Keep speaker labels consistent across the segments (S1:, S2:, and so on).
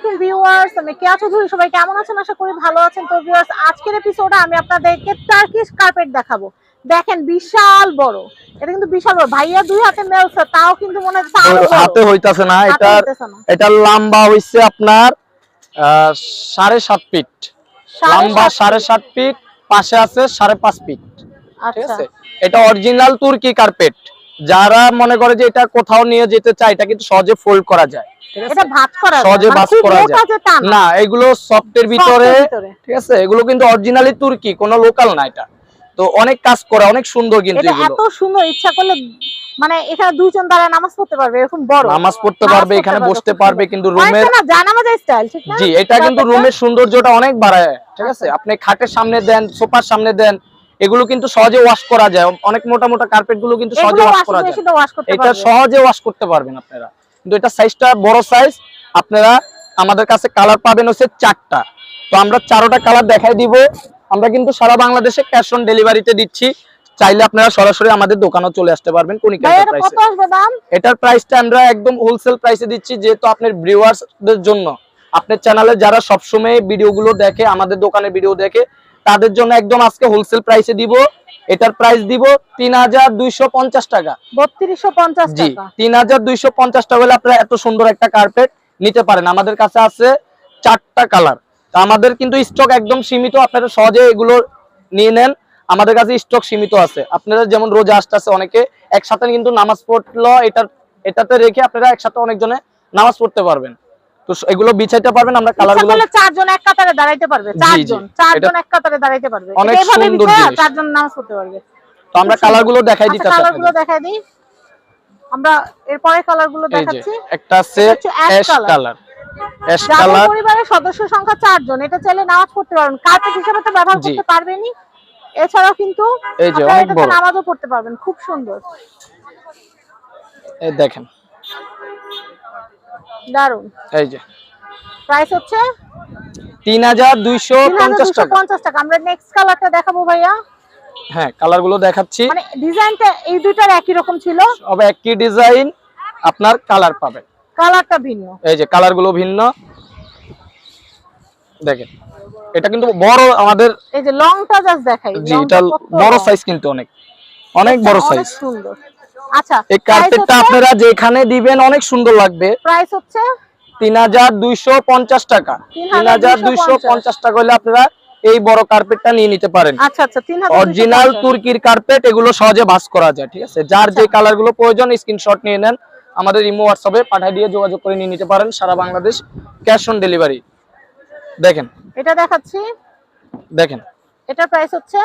S1: আলাইকুম ভিউয়ার্স, আমি কেয়া চৌধুরী। সবাই কেমন আছেন? আশা করি ভালো আছেন। তো ভিউয়ার্স, আজকের এপিসোডে আমি আপনাদেরকে টার্কিশ কার্পেট দেখাবো। দেখেন বিশাল বড়, এটা কিন্তু বিশাল বড়। ভাইয়া দুই হাতে মেলছে, তাও কিন্তু মনে হচ্ছে
S2: হাতে হইতাছে না। এটা লম্বা হইছে আপনার 7.5 ফিট, লম্বা 7.5 ফিট, পাশে আছে 5.5 ফিট। ঠিক আছে, এটা অরিজিনাল তুর্কি কার্পেট। যারা মনে করে যে এটা কোথাও নিয়ে যেতে চায়, এটা কিন্তু সহজে ফোল্ড করা যায়।
S1: এটা ভাঁজ করা যায়,
S2: সহজে ভাঁজ করা যায় না। এগুলো সফটের ভিতরে, ঠিক আছে। এগুলো কিন্তু অরিজিনালি তুর্কি, কোনো লোকাল না। এটা তো অনেক কাজ করে, অনেক সুন্দর। কিন্তু
S1: এটা এত সুন্দর, ইচ্ছা করলে মানে এখানে দুইজন দাঁড়ায় নামাজ পড়তে পারবে। এরকম বড়
S2: নামাজ পড়তে পারবে, এখানে বসতে পারবে। কিন্তু রুমের
S1: জানামাজের স্টাইল, ঠিক না?
S2: জি, এটা কিন্তু রুমের সৌন্দর্যটা অনেক বাড়ায়। ঠিক আছে, আপনি খাটের সামনে দেন, সোফার সামনে দেন, এগুলো কিন্তু সহজে ওয়াশ করা যায়। অনেক মোটা মোটা কার্পেট গুলো কিন্তু সহজে ওয়াশ করা যায়। এটা সহজে ওয়াশ করতে পারবেন আপনারা। কিন্তু এটা সাইজটা বড় সাইজ। আপনারা আমাদের কাছে কালার পাবেন হচ্ছে 4টা। তো আমরা 4টা কালার দেখাই দিব। আমরা কিন্তু সারা বাংলাদেশে ক্যাশ অন ডেলিভারিতে দিচ্ছি। চাইলে আপনারা সরাসরি আমাদের দোকানেও চলে আসতে পারবেন। এটার প্রাইসটা আমরা একদম হোলসেল প্রাইসে দিচ্ছি, যেহেতু আপনার ভিউয়ার্সদের জন্য। আপনার চ্যানেলে যারা সবসময় ভিডিওগুলো দেখে, আমাদের দোকানের ভিডিও দেখে, তাদের জন্য একদম আজকে হোলসেল প্রাইসে দিব। এটার প্রাইস দিব 3250 টাকা।
S1: 3250
S2: জি, 3250 টাকা হলে আপনারা এত সুন্দর একটা কার্পেট নিতে পারেন। আমাদের কাছে আছে 4টা কালার। আমাদের কিন্তু স্টক একদম সীমিত, আপনারা সহজে এগুলো নিয়ে নেন। আমাদের কাছে স্টক সীমিত আছে। আপনারা যেমন রোজা আসতেছে, অনেকে একসাথে কিন্তু নামাজ পড়লো, এটাতে রেখে আপনারা একসাথে অনেকজনে নামাজ পড়তে পারবেন। তো এগুলো বিছাইতে পারবেন। আমরা কালারগুলো
S1: 4 জন এক কাতারে দাঁড়াইতে পারবে। 4 জন এক কাতারে দাঁড়াইতে পারবে।
S2: অনেক সুন্দর জিনিস।
S1: 4 জন নামাজ পড়তে পারবে।
S2: তো আমরা কালারগুলো দেখাই দিতেছি।
S1: কালারগুলো দেখাই দিই। আমরা এরপরে কালারগুলো দেখাচ্ছি।
S2: একটা আছে অ্যাশ কালার। অ্যাশ কালার,
S1: পরিবারের সদস্য সংখ্যা 4 জন। এটা চাইলে নামাজ পড়তে পারবেন। কার্পেট হিসেবে তো ব্যবহার করতে পারবেনই, এছাড়াও কিন্তু
S2: এই যে অনেক বড়,
S1: নামাজও পড়তে পারবেন। খুব সুন্দর,
S2: এই দেখেন,
S1: দারুন।
S2: এই যে
S1: প্রাইস হচ্ছে
S2: 3250
S1: টাকা। আমরা নেক্সট কালারটা দেখাবো ভাইয়া।
S2: হ্যাঁ, কালারগুলো দেখাচ্ছি।
S1: মানে ডিজাইনটা এই দুইটার একই রকম ছিল,
S2: সব একই ডিজাইন, আপনার কালার পাবেন,
S1: কালারটা ভিন্ন।
S2: এই যে কালারগুলো ভিন্ন। দেখেন, এটা কিন্তু বড়। আমাদের
S1: এই যে লংটা জাস্ট দেখাই।
S2: জি, এটা বড় সাইজ, কিন্তু অনেক অনেক বড় সাইজ।
S1: সুন্দর। আচ্ছা,
S2: এই কার্পেটটা আপনারা যেখানে দিবেন অনেক সুন্দর লাগবে।
S1: প্রাইস হচ্ছে
S2: 3250 টাকা। 3250 টাকা হলে আপনারা এই বড় কার্পেটটা নিয়ে নিতে পারেন।
S1: আচ্ছা আচ্ছা,
S2: অরিজিনাল তুর্কির কার্পেট, এগুলো সহজে ভাঁজ করা যায়। ঠিক আছে, যার যে কালারগুলো প্রয়োজন স্ক্রিনশট নিয়ে নেন, আমাদের ইমো হোয়াটসঅ্যাপে পাঠিয়ে দিয়ে যোগাযোগ করে নিয়ে নিতে পারেন। সারা বাংলাদেশ ক্যাশ অন ডেলিভারি। দেখেন,
S1: এটা দেখাচ্ছি।
S2: দেখেন,
S1: এটার প্রাইস হচ্ছে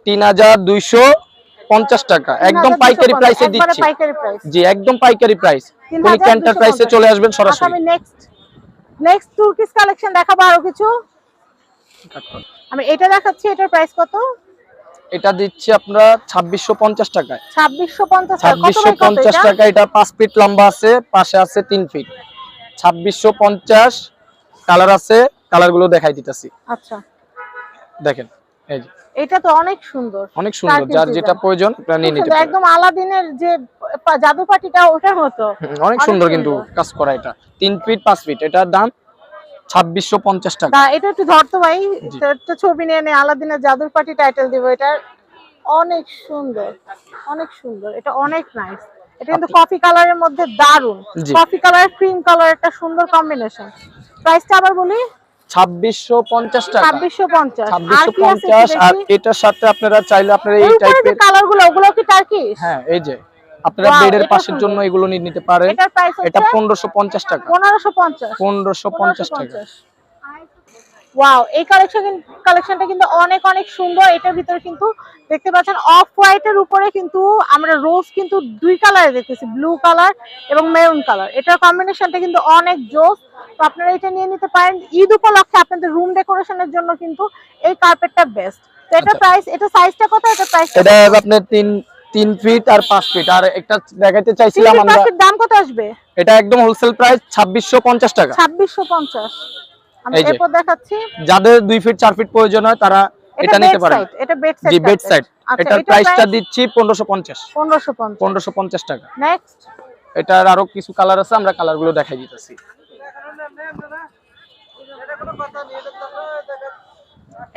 S2: 3250 টাকা। একদম পাইকারি প্রাইসে দিচ্ছি। জি, একদম পাইকারি প্রাইস। উনি ক্যান্টার প্রাইসে চলে আসবেন সরাসরি।
S1: আমি নেক্সট তুর্কিশ কালেকশন দেখাবো আরো কিছু। আমি এটা দেখাচ্ছি। এটার প্রাইস কত?
S2: এটা দিচ্ছি আমরা 2650 টাকায়।
S1: 2650
S2: টাকা। এটা 5 ফিট লম্বা আছে, পাশে আছে 3 ফিট। 2650 কালার আছে। কালারগুলো দেখাই দিতেছি।
S1: আচ্ছা,
S2: দেখেন, এই যে
S1: এটা তো অনেক সুন্দর,
S2: অনেক সুন্দর। যার যেটা প্রয়োজন আপনারা নিয়ে নিতে পারেন।
S1: একদম আলাদিনের যে জাদু পাটিটা ওটার মতো
S2: অনেক সুন্দর কিন্তু কাজ করা। এটা 3 ফিট 5 ফিট। এটার দাম 2650 টাকা।
S1: এটা একটু ধরতো ভাই, একটা ছবি নিয়ে নে। আলাদিনের জাদুর পাটি টাইটেল দিব। এটা অনেক সুন্দর, অনেক সুন্দর। এটা অনেক নাইস। এটা কিন্তু কফি কালারের মধ্যে দারুন। কফি কালার ক্রিম কালার, একটা সুন্দর কম্বিনেশন। প্রাইসটা আবার বলি,
S2: 2650 টাকা।
S1: 2650।
S2: আর এটার সাথে আপনারা চাইলে আপনারা এই টাইপের
S1: কালারগুলো, ওগুলো কি টার্কিশ?
S2: হ্যাঁ, এই যে আপনারা বেডের পাশের জন্য এগুলো নিতে পারেন। এটা 1550 টাকা। 1550 টাকা।
S1: ওয়াও, এই কালেকশনটা কিন্তু অনেক অনেক সুন্দর। এটার ভিতরে কিন্তু দেখতে পাচ্ছেন অফ হোয়াইটের উপরে কিন্তু আমরা রোজ কিন্তু 2 কালারে দেখতেছি, ব্লু কালার এবং মেরুন কালার। এটার কম্বিনেশনটা কিন্তু অনেক জোস। তো আপনারা এটা নিয়ে নিতে পারেন। ঈদ উপলক্ষে আপনাদের রুম ডেকোরেশনের জন্য কিন্তু এই কার্পেটটা বেস্ট। তো এটা প্রাইস, এটা সাইজটা কত? এটা প্রাইস
S2: এটা আপনার 3 ফিট আর 5 ফিট। আর একটা দেখাইতে চাইছিলাম আমরা।
S1: দাম কত আসবে?
S2: এটা একদম হোলসেল প্রাইস 2650 টাকা।
S1: 2650। আমি এরপর দেখাচ্ছি।
S2: যাদের 2 ফিট 4 ফিট প্রয়োজন হয় তারা এটা নিতে পারেন।
S1: এটা বেড সাইড।
S2: জি, বেড সাইড। এটার প্রাইসটা দিচ্ছি 1550।
S1: 1550
S2: টাকা।
S1: নেক্সট,
S2: এটার আরো কিছু কালার আছে, আমরা কালারগুলো দেখাই দিতেছি।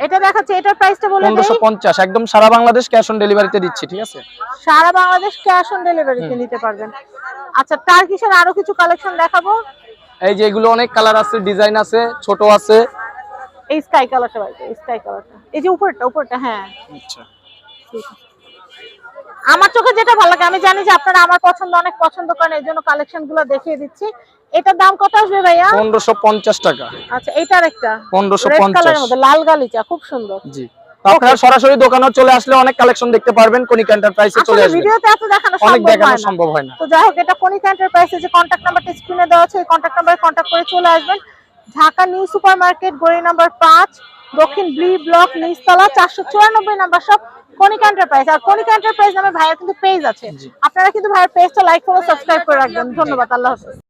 S1: এটা দেখাচ্ছে, এটার প্রাইসটা বলে দেই।
S2: 1550 একদম সারা বাংলাদেশ ক্যাশ অন ডেলিভারিতে দিচ্ছি, ঠিক আছে?
S1: সারা বাংলাদেশ ক্যাশ অন ডেলিভারিতে নিতে পারবেন। আচ্ছা, টার্কিশের আরো কিছু কালেকশন দেখাবো।
S2: এই যে এগুলো অনেক কালার আছে, ডিজাইন আছে, ছোট আছে।
S1: এই স্কাই কালারটা ভাই, স্কাই কালারটা, এই যে উপরটা হ্যাঁ।
S2: আচ্ছা,
S1: আমার চোখে যেটা ভালো লাগে, আমি জানি যে আপনারা আমার পছন্দ অনেক পছন্দ করেন, এর জন্য কালেকশন গুলো দেখিয়ে দিচ্ছি। এটার দাম কত আসবে ভাইয়া?
S2: 1550 টাকা।
S1: আচ্ছা, এইটার একটা
S2: 1550
S1: কালারের মধ্যে লাল গালিচা, খুব সুন্দর।
S2: জি, আপনারা সরাসরি দোকানে চলে আসলে অনেক কালেকশন দেখতে পারবেন। কনিকা এন্টারপ্রাইজে চলে আসবেন।
S1: ভিডিওতে এত দেখানো
S2: সম্ভব হয় না।
S1: তো যাই হোক, এটা কনিকা এন্টারপ্রাইজে যে কন্টাক্ট নাম্বারটা স্ক্রিনে দেওয়া আছে, এই কন্টাক্ট নাম্বারে কন্টাক্ট করে চলে আসবেন। ঢাকা নিউ সুপার মার্কেট, গলি নাম্বার 5, দক্ষিণ বি ব্লক, নিচতলা, 494 নাম্বার শপ, কনিকা এন্টারপ্রাইজ। আর কনিকা এন্টারপ্রাইজ নামে ভাইয়ের কিন্তু পেজ আছে, আপনারা কিন্তু ভাইয়ের পেজটা লাইক করে সাবস্ক্রাইব করে রাখবেন। ধন্যবাদ, আল্লাহ হাফেজ।